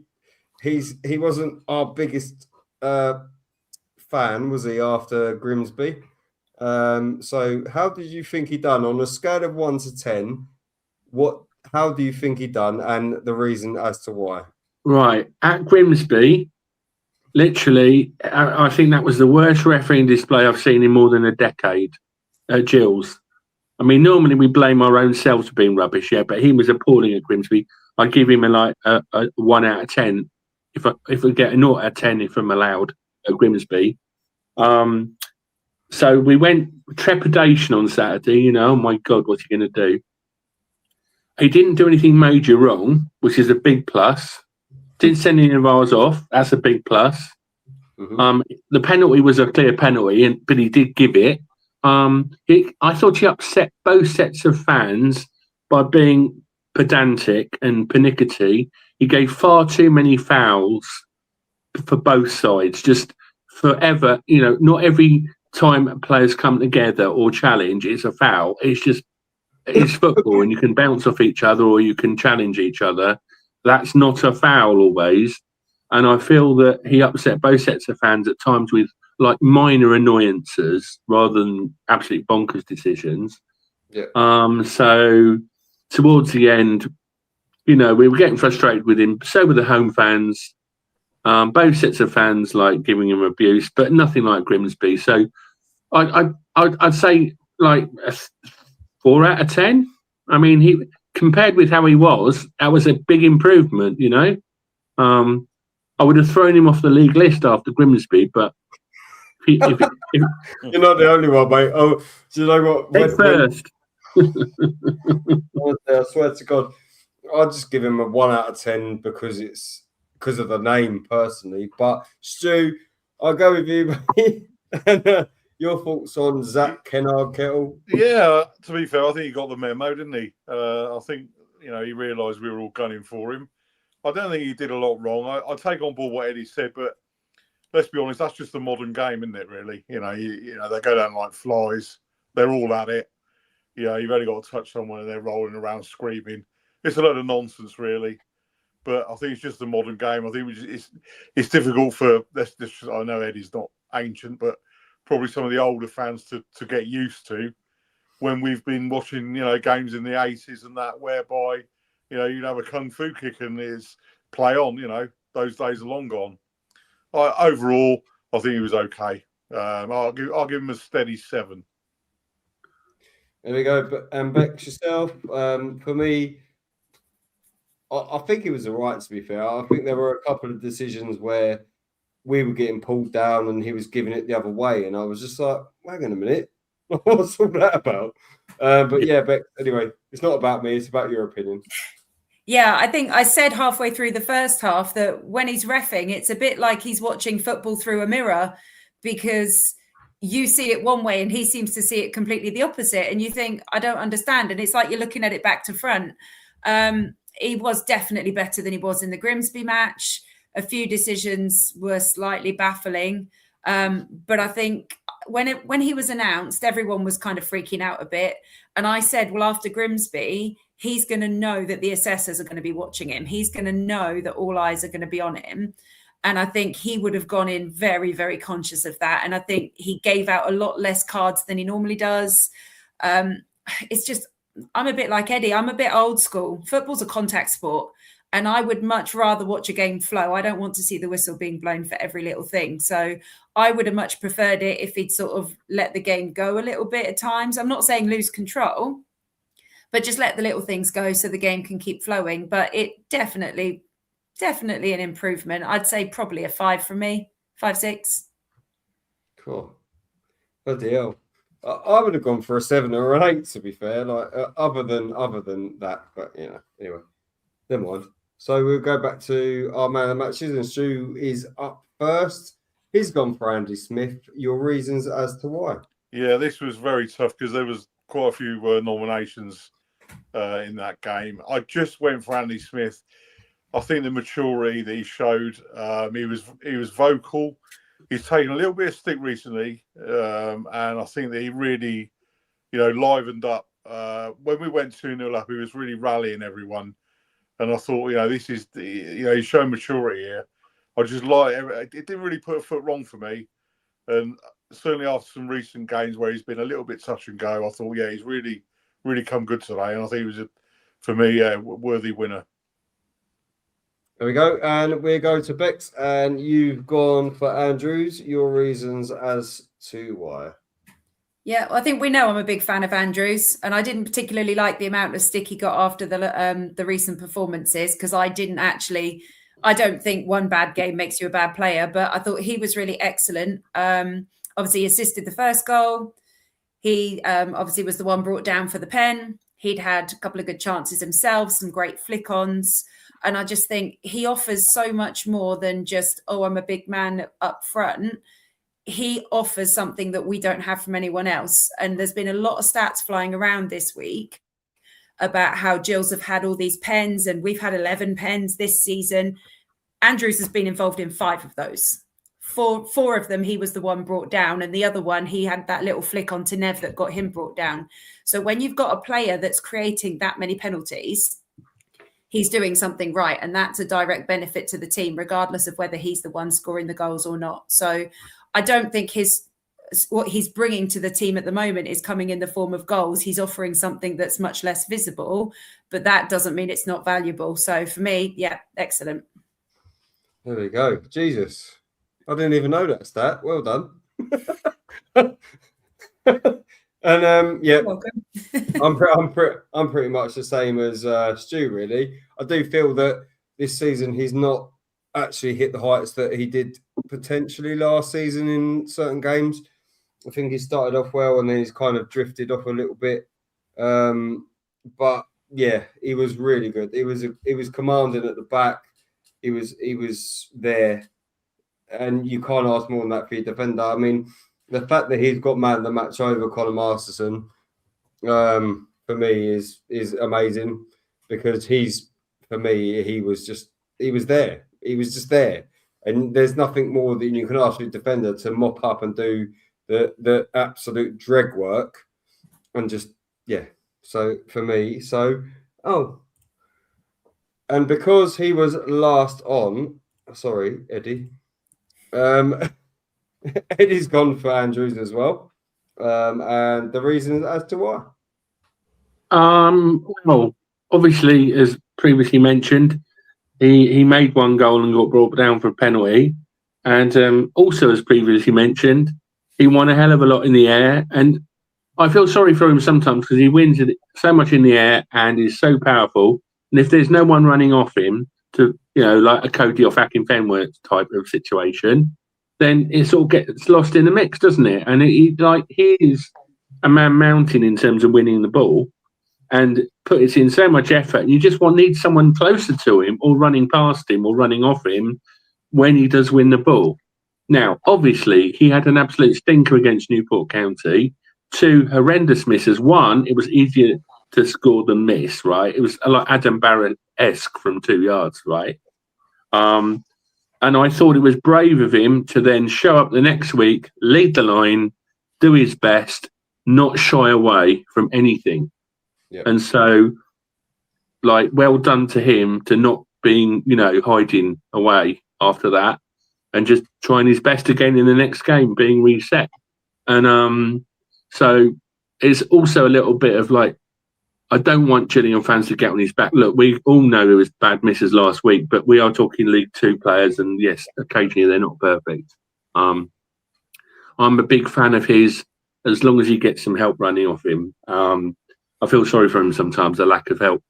he wasn't our biggest fan, was he, after Grimsby? So how did you think he done on a scale of 1 to 10? How do you think he done, and the reason as to why? Right, at Grimsby, literally, I think that was the worst refereeing display I've seen in more than a decade at Gills. I mean, normally we blame our own selves for being rubbish, yeah, but he was appalling at Grimsby. I'd give him a 1 out of 10 if we get a 0 out of 10 if I'm allowed at Grimsby. So we went trepidation on Saturday, oh my God, what's he going to do? He didn't do anything major wrong, which is a big plus. Didn't send any of ours off. That's a big plus. Mm-hmm. The penalty was a clear penalty, but he did give it. I thought he upset both sets of fans by being pedantic and pernickety. He gave far too many fouls for both sides, just forever. Not every time players come together or challenge, it's a foul. It's football, and you can bounce off each other or you can challenge each other. That's not a foul always. And I feel that he upset both sets of fans at times with like minor annoyances rather than absolute bonkers decisions. Yeah. So towards the end, we were getting frustrated with him. So were the home fans. Both sets of fans like giving him abuse, but nothing like Grimsby. So I'd say like a 4 out of 10. I mean, he compared with how he was, that was a big improvement. I would have thrown him off the league list after Grimsby, but if you're not the only one, mate. Oh, do you know what? First. I swear to God, I'll just give him a 1 out of 10 because of the name personally. But Stu, I'll go with you, mate. And, your thoughts on Zach Kennard Kettle? Yeah, to be fair, I think he got the memo, didn't he? I think he realised we were all gunning for him. I don't think he did a lot wrong. I take on board what Eddie said, but let's be honest, that's just the modern game, isn't it? Really, you know, they go down like flies. They're all at it. You know, you've only got to touch someone and they're rolling around screaming. It's a load of nonsense, really. But I think it's just the modern game. I think it's difficult for I know Eddie's not ancient, but probably some of the older fans to get used to when we've been watching, you know, games in the 80s and that, whereby, you know, you'd have a kung fu kick and it's play on. You know, those days are long gone. Overall, I think he was okay. I'll give him a steady 7. There we go. And Bex, yourself. For me, I think he was all right, to be fair. I think there were a couple of decisions where we were getting pulled down and he was giving it the other way. And I was just like, hang on a minute. What's all that about? But yeah, Bex, anyway, it's not about me. It's about your opinion. Yeah, I think I said halfway through the first half that when he's reffing, it's a bit like he's watching football through a mirror, because you see it one way and he seems to see it completely the opposite. And you think, I don't understand. And it's like you're looking at it back to front. He was definitely better than he was in the Grimsby match. A few decisions were slightly baffling. But I think when he was announced, everyone was kind of freaking out a bit. And I said, well, after Grimsby, he's going to know that the assessors are going to be watching him. He's going to know that all eyes are going to be on him. And I think he would have gone in very, very conscious of that. And I think he gave out a lot less cards than he normally does. It's just, I'm a bit like Eddie. I'm a bit old school. Football's a contact sport. And I would much rather watch a game flow. I don't want to see the whistle being blown for every little thing. So I would have much preferred it if he'd sort of let the game go a little bit at times. I'm not saying lose control, but just let the little things go so the game can keep flowing. But it definitely an improvement. I'd say probably a 5 from me, 5, 6. Cool. Bloody hell. I would have gone for a 7 or an 8, to be fair. Like other than that, but you know, anyway, never mind. So we'll go back to our man of the matches, and Stu is up first. He's gone for Andy Smith. Your reasons as to why? Yeah, this was very tough because there was quite a few nominations in that game. I just went for Andy Smith. I think the maturity that he showed, he was vocal. He's taken a little bit of stick recently, and I think that he really, you know, livened up. When we went 2-0 up, he was really rallying everyone. And I thought, you know, this is, you know, he's shown maturity here. I just like it. Didn't really put a foot wrong for me. And certainly after some recent games where he's been a little bit touch and go, I thought, yeah, he's really, really come good today. And I think he was, for me, a worthy winner. There we go. And we go to Bex, and you've gone for Andrews. Your reasons as to why? Yeah, well, I think we know I'm a big fan of Andrews, and I didn't particularly like the amount of stick he got after the recent performances, because I don't think one bad game makes you a bad player, but I thought he was really excellent. Obviously, he assisted the first goal. He obviously was the one brought down for the pen. He'd had a couple of good chances himself, some great flick-ons. And I just think he offers so much more than just, oh, I'm a big man up front. He offers something that we don't have from anyone else. And there's been a lot of stats flying around this week about how Gills have had all these pens, and we've had 11 pens this season. Andrews has been involved in 5 of those. Four of them, he was the one brought down, and the other one, he had that little flick onto Nev that got him brought down. So when you've got a player that's creating that many penalties, he's doing something right, and that's a direct benefit to the team, regardless of whether he's the one scoring the goals or not. So I don't think what he's bringing to the team at the moment is coming in the form of goals. He's offering something that's much less visible, but that doesn't mean it's not valuable. So for me, yeah, excellent. There we go. Jesus. I didn't even know that stat. Well done. And yeah, I'm pretty much the same as Stu. Really, I do feel that this season he's not actually hit the heights that he did potentially last season in certain games. I think he started off well and then he's kind of drifted off a little bit. But yeah, he was really good. He was commanding at the back. He was there, and you can't ask more than that for your defender. I mean, the fact that he's got man of the match over Colin Masterson, for me is amazing, because he was there. He was just there. And there's nothing more that you can ask your defender to mop up and do the absolute dreg work. And just, yeah. So for me, and because he was last on, sorry, Eddie, Eddie's gone for Andrews as well. And the reason as to why? Well, obviously, as previously mentioned, he made one goal and got brought down for a penalty. And also, as previously mentioned, he won a hell of a lot in the air. And I feel sorry for him sometimes because he wins it so much in the air and is so powerful. And if there's no one running off him to, like a Cody off Hacking Fenworth type of situation, then it sort of gets lost in the mix, doesn't it? And he is a man mountain in terms of winning the ball and puts in so much effort. And you just need someone closer to him or running past him or running off him when he does win the ball. Now, obviously, he had an absolute stinker against Newport County. 2 horrendous misses. 1, it was easier to score than miss, right? It was like Adam Barrett-esque from 2 yards, right? And I thought it was brave of him to then show up the next week, lead the line, do his best, not shy away from anything. Yep. And so, well done to him to not being, hiding away after that and just trying his best again in the next game, being reset. And so it's also a little bit of I don't want Gillingham fans to get on his back. Look, we all know there was bad misses last week, but we are talking League 2 players, and yes, occasionally they're not perfect. I'm a big fan of his as long as he gets some help running off him. I feel sorry for him sometimes, the lack of help.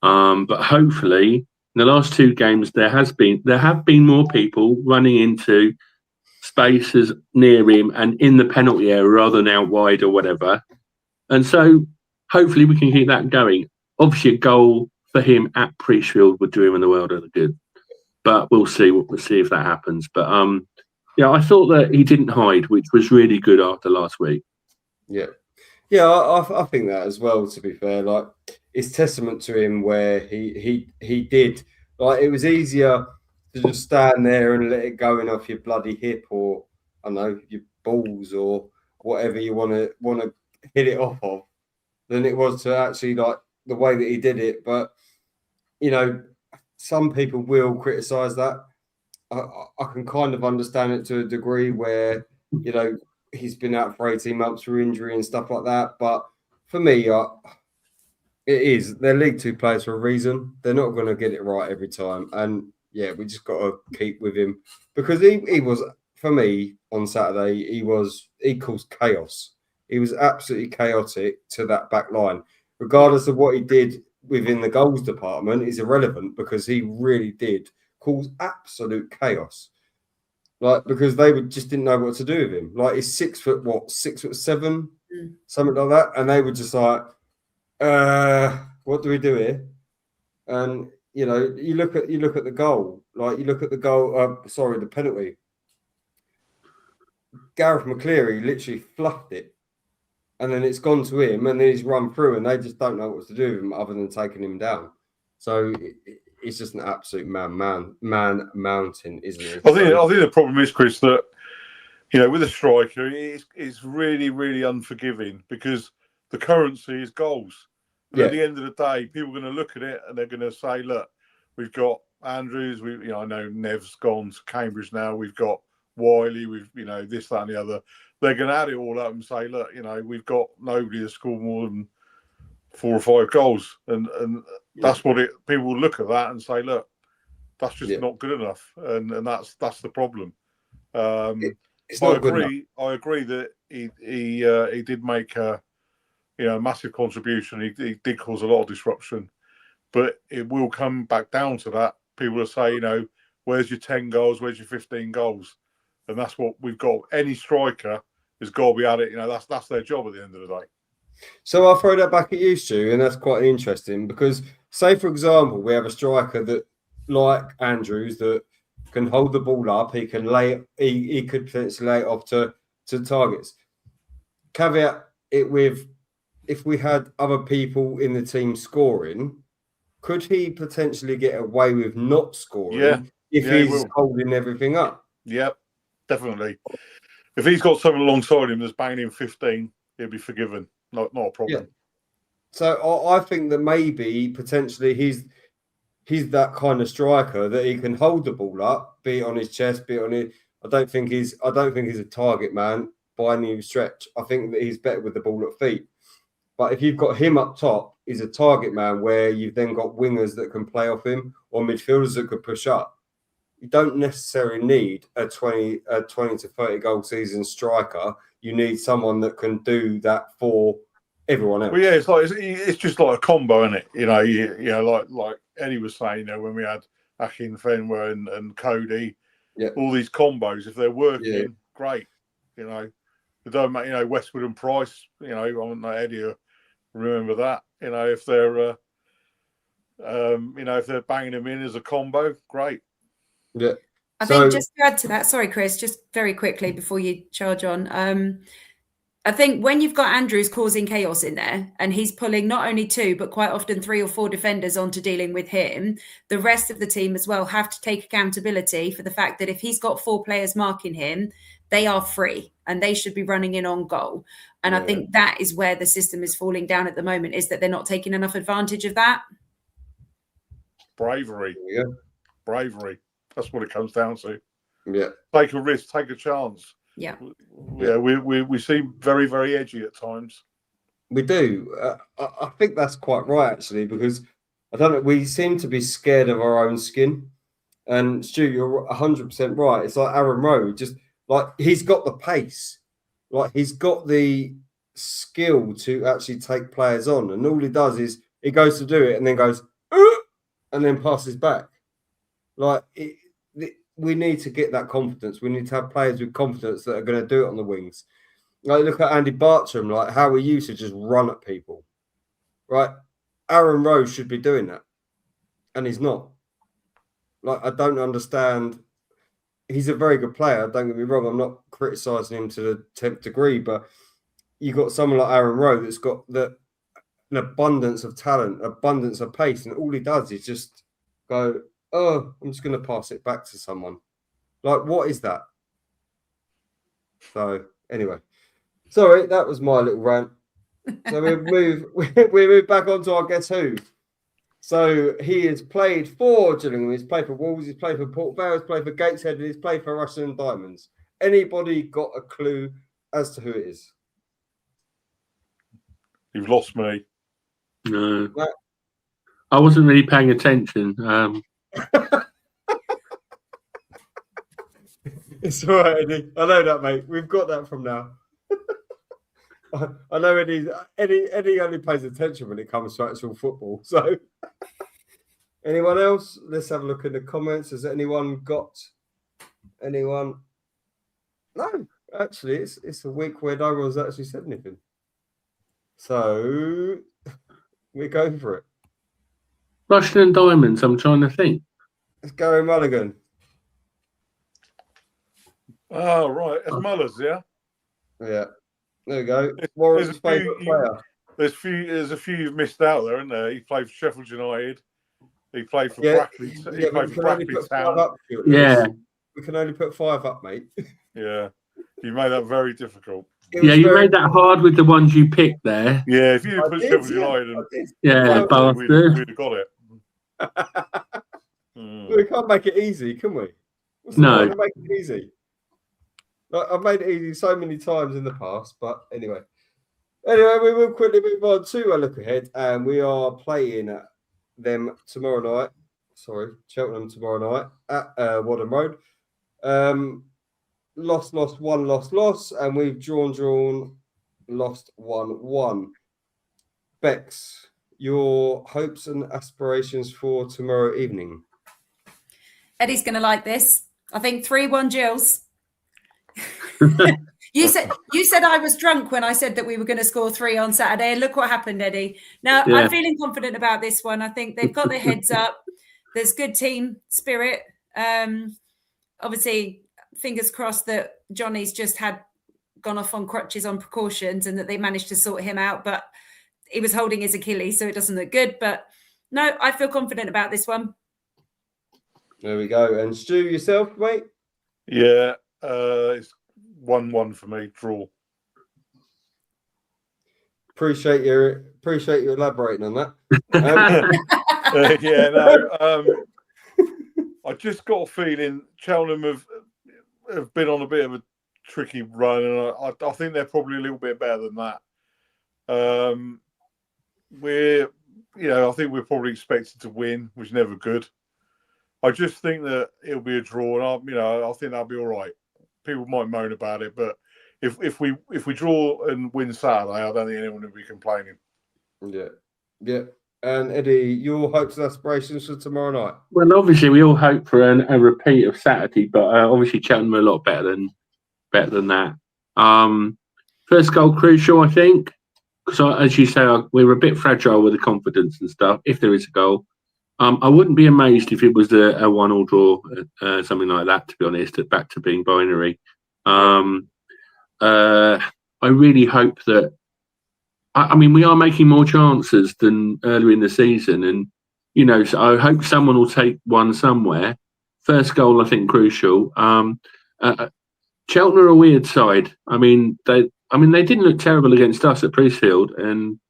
But hopefully, in the last 2 games, there have been more people running into spaces near him and in the penalty area rather than out wide or whatever. And so hopefully we can keep that going. Obviously, a goal for him at Priestfield would do him in the world of good. But we'll see. We'll see if that happens. But I thought that he didn't hide, which was really good after last week. Yeah. Yeah, I think that as well, to be fair. It's testament to him where he did. It was easier to just stand there and let it go in off your bloody hip or, I don't know, your balls or whatever you want to hit it off of than it was to actually, the way that he did it. But, some people will criticise that. I can kind of understand it to a degree where, he's been out for 18 months for injury and stuff like that. But for me, they're League 2 players for a reason. They're not going to get it right every time. And yeah, we just got to keep with him because he was, for me, on Saturday, he caused chaos. He was absolutely chaotic to that back line. Regardless of what he did within the goals department is irrelevant because he really did cause absolute chaos. Because they just didn't know what to do with him. He's 6'7", something like that. And they were just like, what do we do here? And you look at the goal. The penalty. Gareth McCleary literally fluffed it. And then it's gone to him, and then he's run through, and they just don't know what to do with him other than taking him down. So it's just an absolute man mountain, isn't it? I think the problem is, Chris, that with a striker, it's really, really unforgiving because the currency is goals. And at the end of the day, people are going to look at it and they're going to say, "Look, we've got Andrews. I know Nev's gone to Cambridge now. We've got Wiley. We've this, that, and the other." They're going to add it all up and say, "Look, we've got nobody to score more than 4 or 5 goals," and that's what people will look at that and say, "Look, that's just not good enough," and that's the problem. It's not good enough. I agree that he did make a massive contribution. He did cause a lot of disruption, but it will come back down to that. People will say, where's your 10 goals? Where's your 15 goals? And that's what we've got. Any striker has got to be at it. That's their job at the end of the day. So I'll throw that back at you, Stu, and that's quite interesting because, say, for example, we have a striker that, like Andrews, that can hold the ball up. He can he could potentially lay it off to targets. Caveat it with, if we had other people in the team scoring, could he potentially get away with not scoring if Yeah, he he's will. holding everything up. Yep, definitely. If he's got someone alongside him that's banging in 15, he'll be forgiven. Not a problem. Yeah. So I think that maybe potentially he's that kind of striker that he can hold the ball up, be it on his chest, be it on it. I don't think he's a target man by any stretch. I think that he's better with the ball at feet. But if you've got him up top, he's a target man where you've then got wingers that can play off him or midfielders that could push up. You don't necessarily need a 20 to 30 goal season striker. You need someone that can do that for everyone else. Well, yeah, it's just like a combo, isn't it? You know, like Eddie was saying, you know, when we had Akin Fenwer and Cody, all these combos, if they're working, great. You know, it don't matter. You know, Westwood and Price. You know, I want Eddie to remember that. You know, if they're if they're banging them in as a combo, great. Yeah. I think just to add to that, sorry, Chris, just very quickly before you charge on. I think when you've got Andrews causing chaos in there and he's pulling not only 2, but quite often 3 or 4 defenders onto dealing with him, the rest of the team as well have to take accountability for the fact that if he's got 4 players marking him, they are free and they should be running in on goal. And I think that is where the system is falling down at the moment, is that they're not taking enough advantage of that. Bravery. Yeah. Bravery. That's what it comes down to. Yeah. Take a risk, take a chance. Yeah. Yeah, we seem very, very edgy at times. We do. I think that's quite right, actually, because I don't know. We seem to be scared of our own skin. And Stu, you're 100% right. It's like Aaron Rowe, just like he's got the pace, like he's got the skill to actually take players on. And all he does is he goes to do it and then goes, and then passes back. Like we need to get that confidence. We need to have players with confidence that are going to do it on the wings. Like look at Andy Bartram, like how he used to just run at people. Right? Aaron Rowe should be doing that. And he's not. Like I don't understand. He's a very good player, don't get me wrong. I'm not criticising him to the 10th degree, but you got someone like Aaron Rowe that's got an abundance of talent, abundance of pace, and all he does is just go, oh, I'm just going to pass it back to someone. Like, what is that? So, anyway. Sorry, that was my little rant. So we move back on to our Guess Who. So he has played for Gillingham, he's played for Wolves, he's played for Port Vale, he's played for Gateshead, and he's played for Rushden and Diamonds. Anybody got a clue as to who it is? You've lost me. No. I wasn't really paying attention. It's all right, Eddie. I know that, mate. We've got that from now. I know Eddie only pays attention when it comes to actual football. So, anyone else? Let's have a look in the comments. Has anyone got anyone? No, actually, it's a week where no one's actually said anything. So, we're going for it. Rushden and Diamonds, I'm trying to think. Let's go Mulligan. Oh, right. It's Mullers, yeah? Yeah. There we go. Warren's favourite player. There's a few you've missed out there, isn't there? He played for Sheffield United. He played for Brackley. He played for Brackley Town. We can only put 5 up, mate. Yeah. You made that very difficult. Yeah, you made that hard with the ones you picked there. Yeah, if you put Sheffield United bastard. we'd have got it. We can't make it easy, can we? No. Make it easy. Like, I've made it easy so many times in the past, but anyway. Anyway, we will quickly move on to a look ahead, and we are playing them tomorrow night. Sorry, Cheltenham tomorrow night at Wadham Road. Lost, one, lost, and we've drawn, lost 1-1. Bex, your hopes and aspirations for tomorrow evening? Eddie's going to like this. I think 3-1 Gills. You said I was drunk when I said that we were going to score 3 on Saturday. And look what happened, Eddie. Now, I'm feeling confident about this one. I think they've got their heads up. There's good team spirit. Obviously, fingers crossed that Johnny's just gone off on crutches on precautions and that they managed to sort him out. But he was holding his Achilles, so it doesn't look good. But no, I feel confident about this one. There we go. And Stu, yourself, mate? Yeah, it's 1-1 for me. Draw. Appreciate you elaborating on that. I just got a feeling Cheltenham have been on a bit of a tricky run, and I think they're probably a little bit better than that. I think we're probably expected to win, which is never good. I just think that it'll be a draw, and I think that'll be all right. People might moan about it, but if we draw and win Saturday, I don't think anyone will be complaining. Yeah. And Eddie, your hopes and aspirations for tomorrow night? Well, obviously, we all hope for a repeat of Saturday, but obviously, Cheltenham are a lot better than that. First goal crucial, I think, because as you say, we're a bit fragile with the confidence and stuff. If there is a goal, I wouldn't be amazed if it was a 1-1 draw, something like that. To be honest, back to being binary. I really hope that. I mean, we are making more chances than earlier in the season, and so I hope someone will take one somewhere. First goal, I think, crucial. Cheltenham are a weird side. I mean, they didn't look terrible against us at Priestfield, and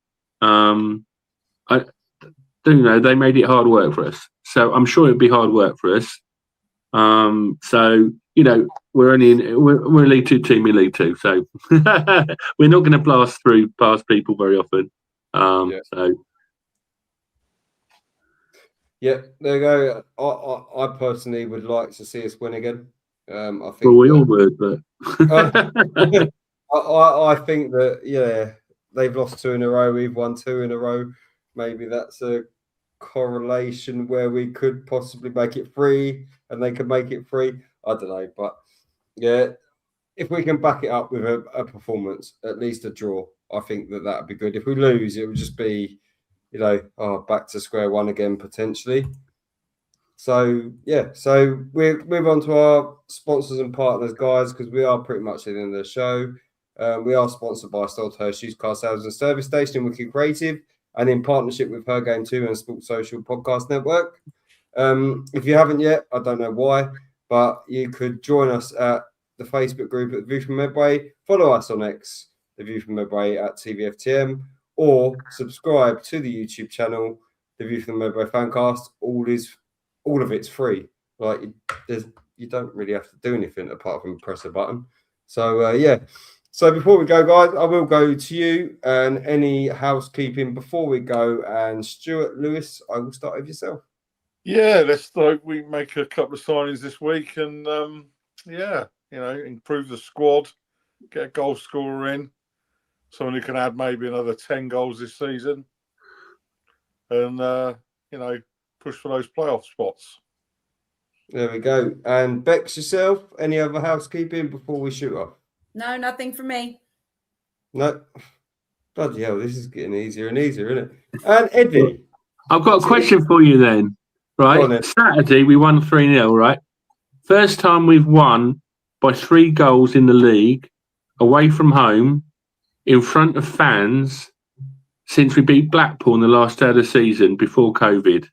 they made it hard work for us. So I'm sure it'd be hard work for us. We're we're a League Two team in League Two, so we're not going to blast through past people very often. Yeah, there you go. I personally would like to see us win again. I think we all would, but I think that they've lost 2 in a row. We've won 2 in a row. Maybe that's a correlation where we could possibly make it 3 and they could make it 3. I don't know, but yeah, if we can back it up with a performance, at least a draw, I think that would be good. If we lose, it would just be, back to square one again potentially. So we'll move on to our sponsors and partners, guys, because we are pretty much at the end of the show. We are sponsored by Stolthurst Used Car Sales and Service Station, Wicked Creative, and in partnership with Her Game 2 and Sports Social Podcast Network. If you haven't yet, I don't know why, but you could join us at the Facebook group at The View from Medway. Follow us on X, The View from Medway at TVFTM, or subscribe to the YouTube channel, The View from Medway Fancast. All of it's free. Like you don't really have to do anything apart from press a button. So So before we go, guys, I will go to you and any housekeeping before we go. And Stuart Lewis, I will start with yourself. Yeah, let's hope we make a couple of signings this week and improve the squad, get a goal scorer in, someone who can add maybe another 10 goals this season, and push for those playoff spots. There we go. And Bex, yourself, any other housekeeping before we shoot off? No, nothing from me. No. Bloody hell, this is getting easier and easier, isn't it? And Eddie. I've got a question for you then. Right, Saturday we won 3-0, right? First time we've won by 3 goals in the league, away from home, in front of fans, since we beat Blackpool in the last day of the season before COVID.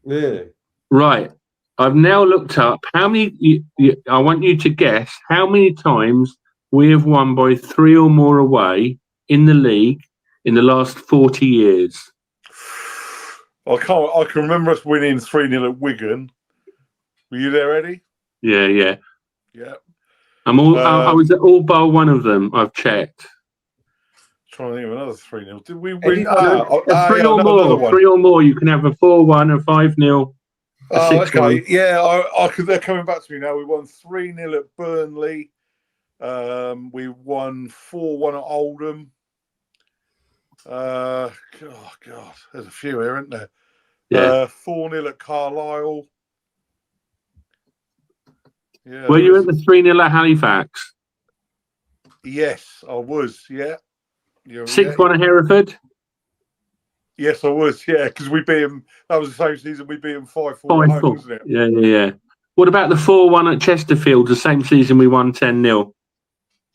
Really? Right. I've now looked up how many. I want you to guess how many times we have won by 3 or more away in the league in the last 40 years. I can remember us winning 3-0 at Wigan. Were you there, Eddie? Yeah. Yeah. I was at all bar one of them. I've checked. Trying to think of another 3-0. Did we Eddie, win? 3 or more. 3 or more. You can have a 4-1, a 5-0. Oh, okay. Yeah, they're coming back to me now. We won 3-0 at Burnley. We won 4-1 at Oldham. God, there's a few here, isn't there? Yeah. 4-0 at Carlisle. Yeah. Were you at the 3-0 at Halifax? Yes, I was. Yeah. 6-1 at Hereford. Yes, I was. Yeah, because we beat them. That was the same season. We beat them 5-4 at home, wasn't it? Yeah. What about the 4-1 at Chesterfield? The same season we won 10-0.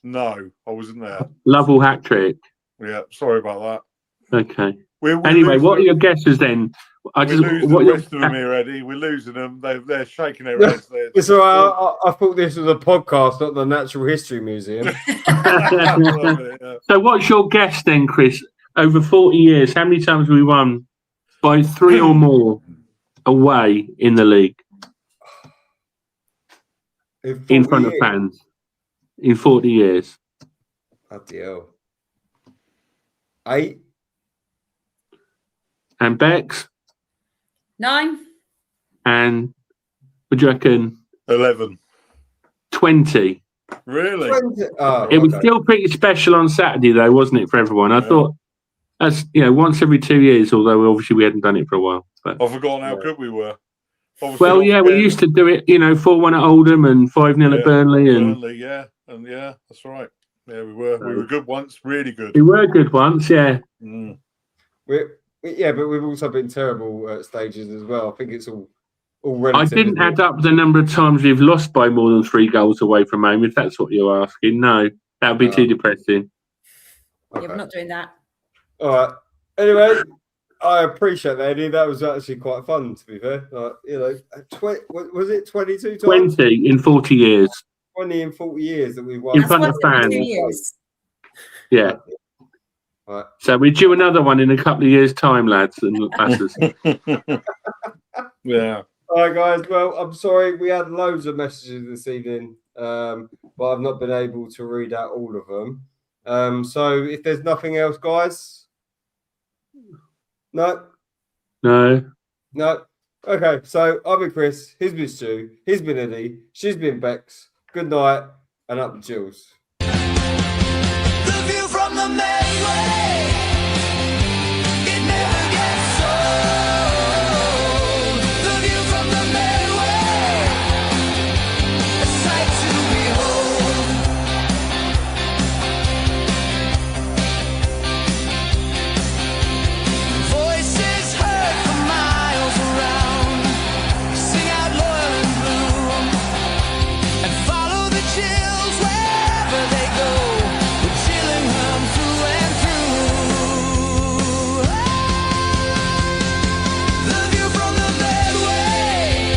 No, I wasn't there. Lovell hat trick. Yeah, sorry about that. Okay. Anyway, what are your guesses then? I We're just losing what the you're- rest of them here, Eddie. We're losing them. They're shaking their heads. It's all right. I thought this was a podcast, not the Natural History Museum. So what's your guess then, Chris? Over 40 years, how many times have we won by 3 or more away in the league in front of fans in 40 years? Bloody hell. 8. And Bex? 9. And what do you reckon? 11. 20. Really? 20. Oh, It was okay. still pretty special on Saturday, though, wasn't it, for everyone? I thought, as once every 2 years, although obviously we hadn't done it for a while. But I've forgotten how good we were. Obviously, well, yeah, we used to do it, 4-1 at Oldham and 5-0 at Burnley. And that's right. Yeah, we were good once, really good. we were good once, yeah. Mm. But we've also been terrible at stages as well. I think it's all I relative. didn't add up the number of times we've lost by more than 3 goals away from home, if that's what you're asking. No, that would be too depressing. Yeah, we're not doing that. All right. Anyway, I appreciate that, Eddie. That was actually quite fun, to be fair. Like, was it 22 times? 20 in 40 years. 20 in 40 years that we've won. In front of That's once fans. every 2 years. Yeah. Right. So we're due another one in a couple of years' time, lads and lasses. Yeah. All right, guys. Well, I'm sorry. We had loads of messages this evening, but I've not been able to read out all of them. So if there's nothing else, guys. No. Okay, so I've been Chris, he's been Stu, he's been Eddie, she's been Bex. Good night, and up the Gills. The view from the Medway.